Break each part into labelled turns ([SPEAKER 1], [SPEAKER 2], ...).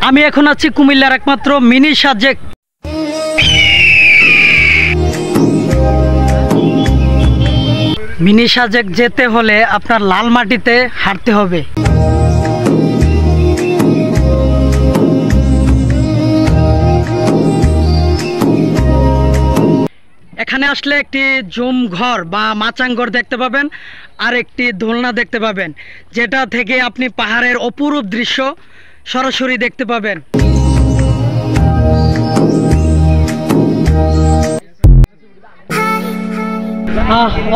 [SPEAKER 1] আমি এখন আছি কুমিল্লার একমাত্র মিনি সাজেক। মিনি সাজেক যেতে হলে আপনার লাল মাটিতে হাঁটতে হবে। এখানে আসলে একটি জুম ঘর বা মাচাং ঘর দেখতে পাবেন, আর একটি দোলনা দেখতে পাবেন, যেটা থেকে আপনি পাহাড়ের অপরূপ দৃশ্য সরাসরি দেখতে পাবেন।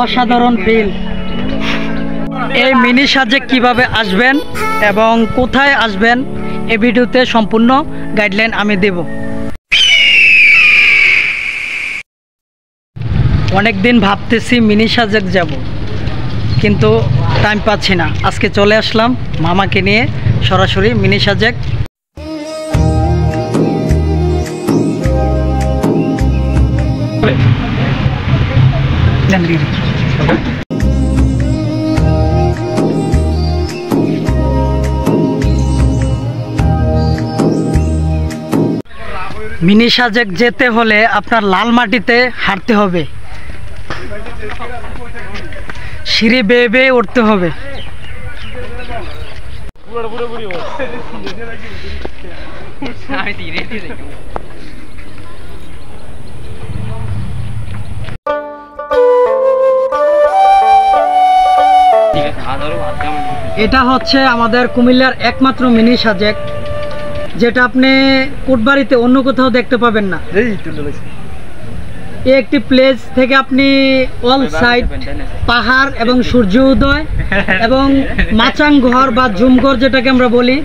[SPEAKER 1] অসাধারণ ফিল। এই মিনি সাজেক কিভাবে আসবেন এবং কোথায় আসবেন এই ভিডিওতে সম্পূর্ণ গাইডলাইন আমি দেব। অনেক দিন ভাবতেছি মিনি সাজেক যাব, কিন্তু টাইম পাচ্ছি না। আজকে চলে আসলাম মামাকে নিয়ে সরাসরি মিনি সাজেক। মিনি সাজেক যেতে হলে আপনার লাল মাটিতে হাঁটতে হবে, সিঁড়ি বেয়ে বেয়ে উঠতে হবে। এটা হচ্ছে আমাদের কুমিল্লার একমাত্র মিনি সাজেক, যেটা আপনি কোটবাড়িতে অন্য কোথাও দেখতে পাবেন না। এই একটি প্লেস থেকে আপনি অল সাইড পাহাড় এবং সূর্য উদয় এবং মাচাং ঘর বা ঝুমঘর যেটাকে আমরা বলি,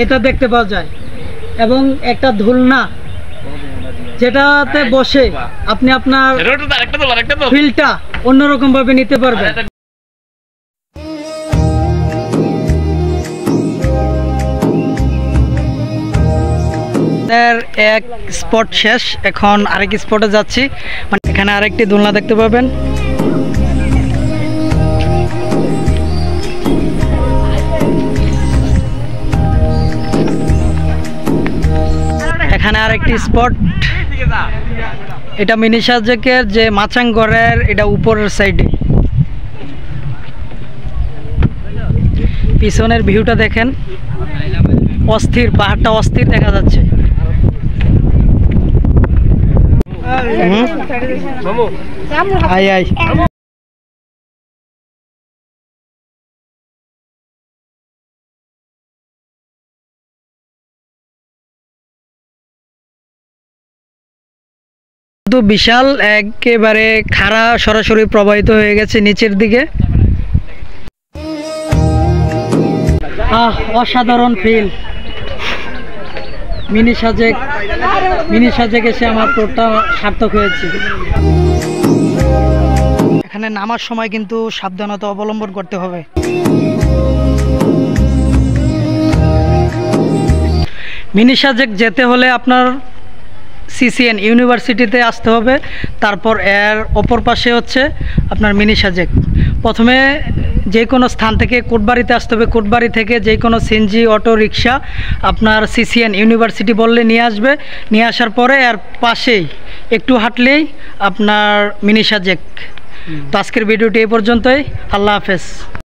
[SPEAKER 1] এটা দেখতে পাওয়া যায়। এবং একটা দোলনা, যেটাতে বসে আপনি আপনার ফিলটা অন্যরকম ভাবে নিতে পারবেন। এক স্পট শেষ, এখন আরেক স্পটে যাচ্ছি। মানে এখানে আরেকটি দোলনা দেখতে পাবেন। এখানে আরেকটি স্পট, এটা মিনি সাজেকের যে মাচাং ঘরের এটা উপরের সাইডে। পিছনের ভিউটা দেখেন, অস্থির, পাহাড়টা অস্থির দেখা যাচ্ছে। আই আই বিশাল, একেবারে খাড়া সরাসরি প্রবাহিত হয়ে গেছে নিচের দিকে। অসাধারণ ফিল। মিনি সাজেক এসে আমার ট্যুরটা সার্থক হয়েছে। এখানে নামার সময় কিন্তু সাবধানতা অবলম্বন করতে হবে। মিনি সাজেক যেতে হলে আপনার সিসিএন ইউনিভার্সিটিতে আসতে হবে, তারপর এর অপর পাশে হচ্ছে আপনার মিনি সাজেক। প্রথমে যে কোনো স্থান থেকে কোটবাড়িতে আসতে হবে, কোটবাড়ি থেকে যে কোনো সিএনজি অটো রিক্সা আপনার সিসিএন ইউনিভার্সিটি বললে নিয়ে আসবে। নিয়ে আসার পরে এর পাশেই একটু হাঁটলেই আপনার মিনি সাজেক। তো আজকের ভিডিওটি এই পর্যন্তই। আল্লাহ হাফেজ।